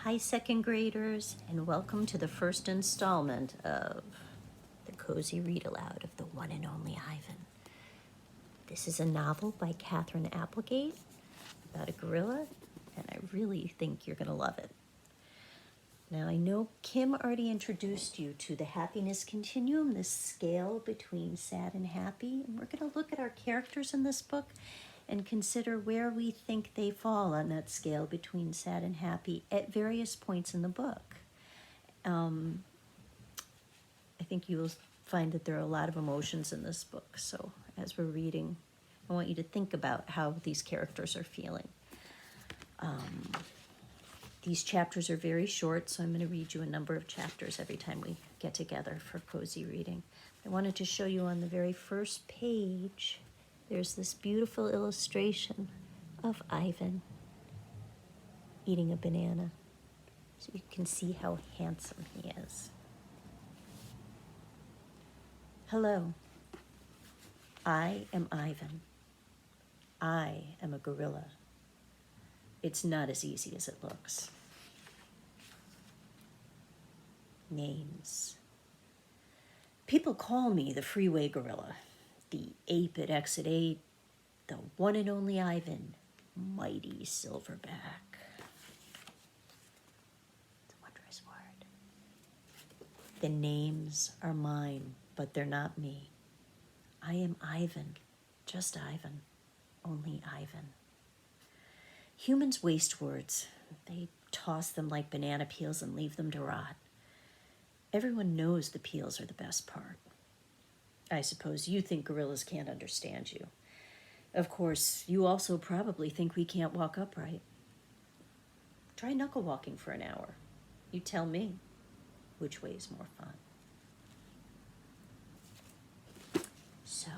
Hi, second graders, and welcome to the first installment of the Cozy Read Aloud of the one and only Ivan. This is a novel by Katherine Applegate about a gorilla, and I really think you're going to love it. Now, I know Kim already introduced you to the happiness continuum, this scale between sad and happy, and we're going to look at our characters in this book and consider where we think they fall on that scale between sad and happy at various points in the book. I think you will find that there are a lot of emotions in this book, so as we're reading, I want you to think about how these characters are feeling. These chapters are very short, so I'm going to read you a number of chapters every time we get together for cozy reading. I wanted to show you on the very first page, there's this beautiful illustration of Ivan eating a banana, so you can see how handsome he is. Hello, I am Ivan. I am a gorilla. It's not as easy as it looks. Names. People call me the freeway gorilla, the ape at exit 8, the one and only Ivan, mighty silverback. It's a wondrous word. The names are mine, but they're not me. I am Ivan, just Ivan, only Ivan. Humans waste words. They toss them like banana peels and leave them to rot. Everyone knows the peels are the best part. I suppose you think gorillas can't understand you. Of course, you also probably think we can't walk upright. Try knuckle walking for an hour. You tell me which way is more fun. So,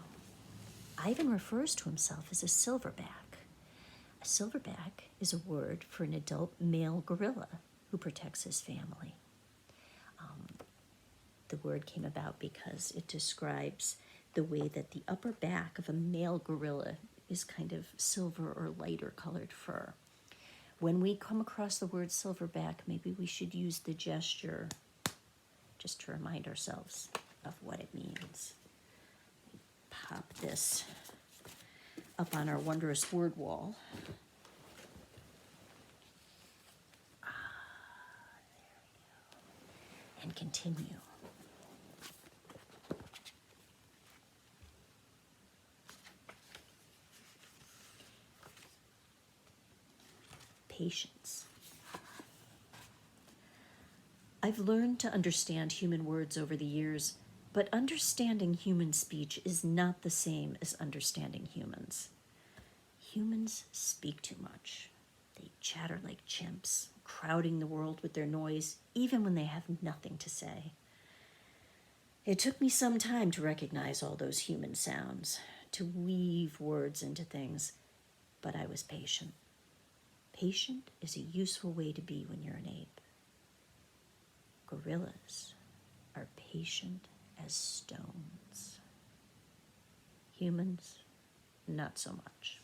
Ivan refers to himself as a silverback. A silverback is a word for an adult male gorilla who protects his family. The word came about because it describes the way that the upper back of a male gorilla is kind of silver or lighter colored fur. When we come across the word silverback, maybe we should use the gesture just to remind ourselves of what it means. Pop this up on our wondrous word wall. There we go. And continue. Patience. I've learned to understand human words over the years, but understanding human speech is not the same as understanding humans. Humans speak too much. They chatter like chimps, crowding the world with their noise, even when they have nothing to say. It took me some time to recognize all those human sounds, to weave words into things, but I was patient. Patient is a useful way to be when you're an ape. Gorillas are patient as stones. Humans, not so much.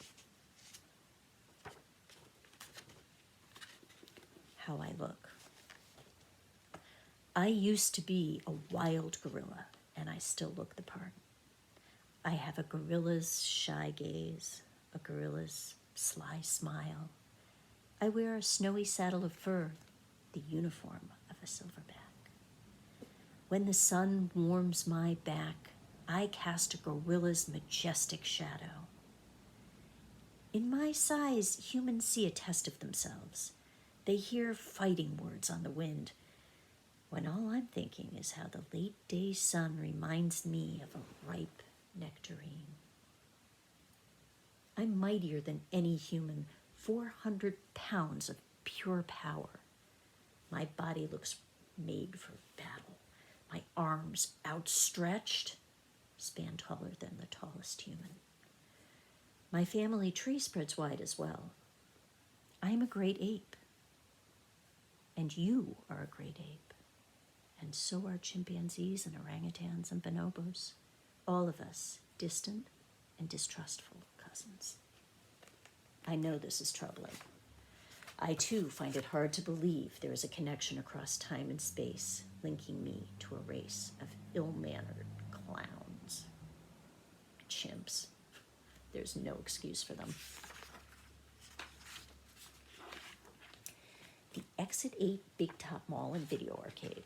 How I look. I used to be a wild gorilla, and I still look the part. I have a gorilla's shy gaze, a gorilla's sly smile. I wear a snowy saddle of fur, the uniform of a silverback. When the sun warms my back, I cast a gorilla's majestic shadow. In my size, humans see a test of themselves. They hear fighting words on the wind, when all I'm thinking is how the late day sun reminds me of a ripe nectarine. I'm mightier than any human, 400 pounds of pure power. My body looks made for battle. My arms, outstretched, span taller than the tallest human. My family tree spreads wide as well. I am a great ape. And you are a great ape. And so are chimpanzees and orangutans and bonobos. All of us distant and distrustful cousins. I know this is troubling. I too find it hard to believe there is a connection across time and space linking me to a race of ill-mannered clowns. Chimps. There's no excuse for them. The Exit 8 Big Top Mall and Video Arcade.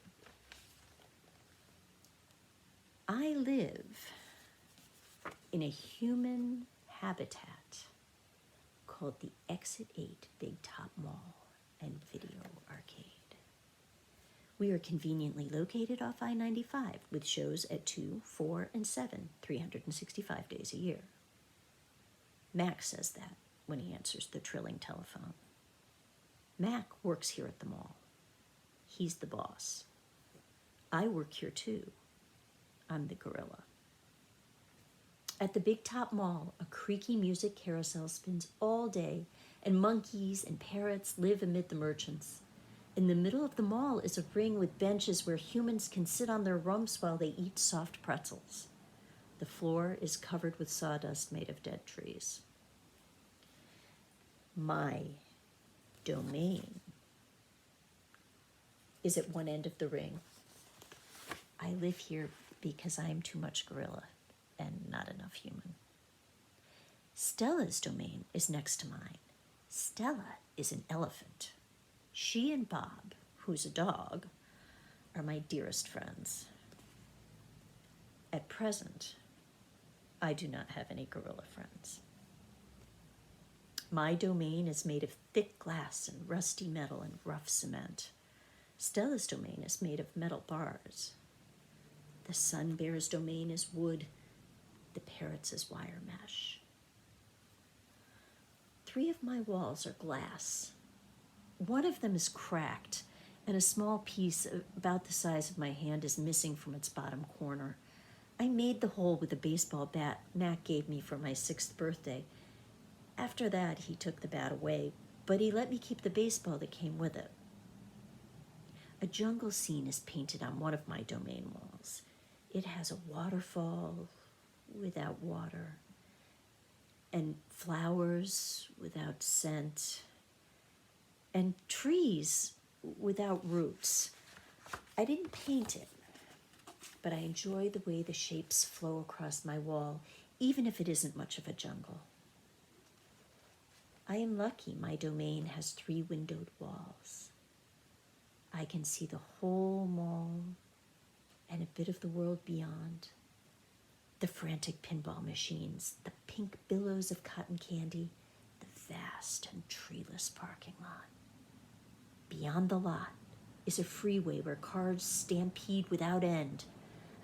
I live in a human habitat called the Exit 8 Big Top Mall and Video Arcade. We are conveniently located off I-95 with shows at 2, 4, and 7, 365 days a year. Max says that when he answers the trilling telephone. Mac works here at the mall. He's the boss. I work here too. I'm the gorilla. At the Big Top Mall, a creaky music carousel spins all day, and monkeys and parrots live amid the merchants. In the middle of the mall is a ring with benches where humans can sit on their rumps while they eat soft pretzels. The floor is covered with sawdust made of dead trees. My domain is at one end of the ring. I live here because I am too much gorilla and not enough human. Stella's domain is next to mine. Stella is an elephant. She and Bob, who's a dog, are my dearest friends. At present, I do not have any gorilla friends. My domain is made of thick glass and rusty metal and rough cement. Stella's domain is made of metal bars. The sun bear's domain is wood. The parrot's is wire mesh. 3 of my walls are glass. One of them is cracked, and a small piece about the size of my hand is missing from its bottom corner. I made the hole with a baseball bat Mac gave me for my 6th birthday. After that, he took the bat away, but he let me keep the baseball that came with it. A jungle scene is painted on one of my domain walls. It has a waterfall without water, and flowers without scent, and trees without roots. I didn't paint it, but I enjoy the way the shapes flow across my wall, even if it isn't much of a jungle. I am lucky my domain has 3 windowed walls. I can see the whole mall and a bit of the world beyond. The frantic pinball machines, the pink billows of cotton candy, the vast and treeless parking lot. Beyond the lot is a freeway where cars stampede without end.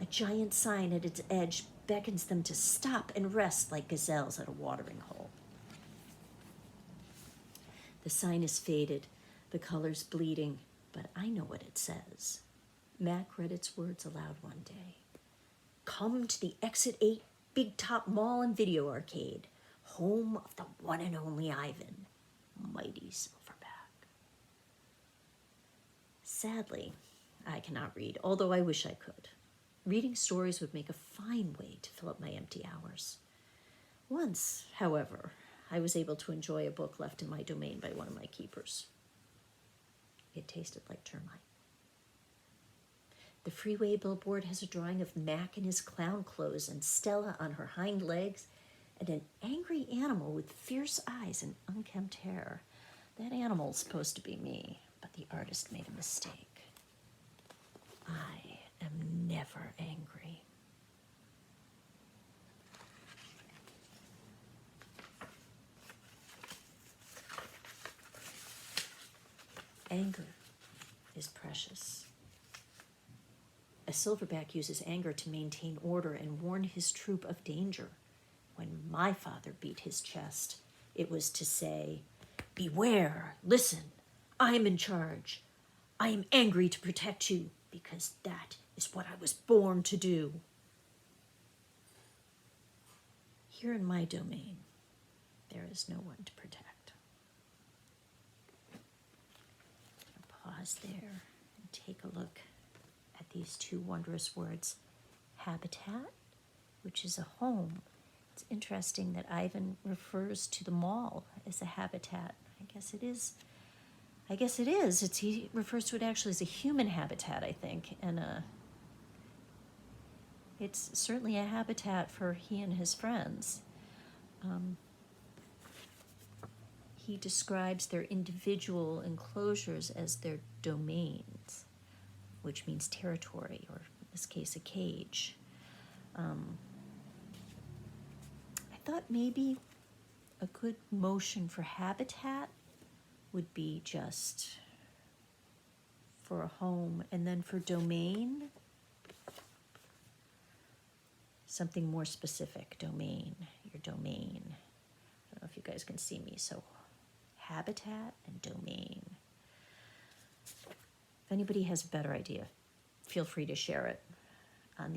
A giant sign at its edge beckons them to stop and rest like gazelles at a watering hole. The sign is faded, the colors bleeding, but I know what it says. Mac read its words aloud one day. Come to the Exit 8 Big Top Mall and Video Arcade, home of the one and only Ivan, mighty Silverback. Sadly, I cannot read, although I wish I could. Reading stories would make a fine way to fill up my empty hours. Once, however, I was able to enjoy a book left in my domain by one of my keepers. It tasted like termite. The freeway billboard has a drawing of Mac in his clown clothes and Stella on her hind legs and an angry animal with fierce eyes and unkempt hair. That animal's supposed to be me, but the artist made a mistake. I am never angry. Anger is precious. A silverback uses anger to maintain order and warn his troop of danger. When my father beat his chest, it was to say, beware, listen, I am in charge. I am angry to protect you because that is what I was born to do. Here in my domain, there is no one to protect. Pause there and take a look at these 2 wondrous words. Habitat, which is a home. It's interesting that Ivan refers to the mall as a habitat. I guess it is I guess it is. He refers to it actually as a human habitat, I think, and it's certainly a habitat for he and his friends. He describes their individual enclosures as their domains, which means territory, or in this case, a cage. I thought maybe a good motion for habitat would be just for a home, and then for domain, something more specific. Domain, your domain. I don't know if you guys can see me, so habitat and domain. If anybody has a better idea, feel free to share it on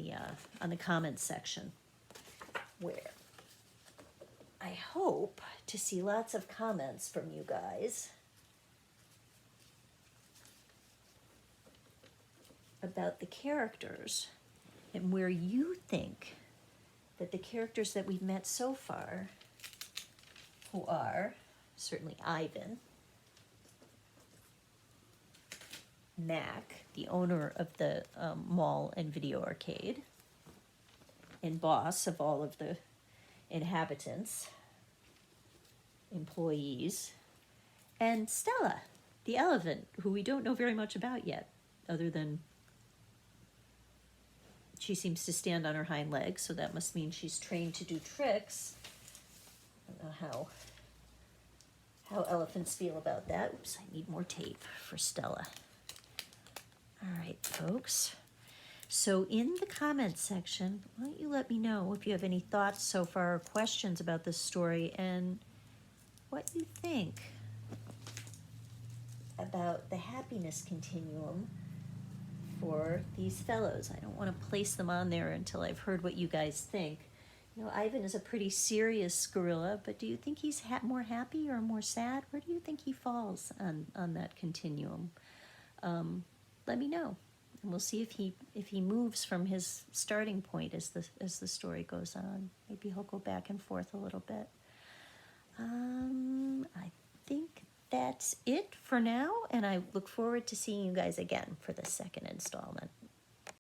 the comments section, where I hope to see lots of comments from you guys about the characters and where you think that the characters that we've met so far, who are certainly Ivan, Mac, the owner of the mall and video arcade, and boss of all of the inhabitants, employees, and Stella, the elephant, who we don't know very much about yet, other than she seems to stand on her hind legs, so that must mean she's trained to do tricks. I don't know how elephants feel about that. Oops, I need more tape for Stella. All right, folks. So in the comments section, why don't you let me know if you have any thoughts so far or questions about this story and what you think about the happiness continuum for these fellows. I don't want to place them on there until I've heard what you guys think. You know, Ivan is a pretty serious gorilla, but do you think he's more happy or more sad? Where do you think he falls on that continuum? Let me know, and we'll see if he moves from his starting point as the story goes on. Maybe he'll go back and forth a little bit. I think that's it for now, and I look forward to seeing you guys again for the second installment.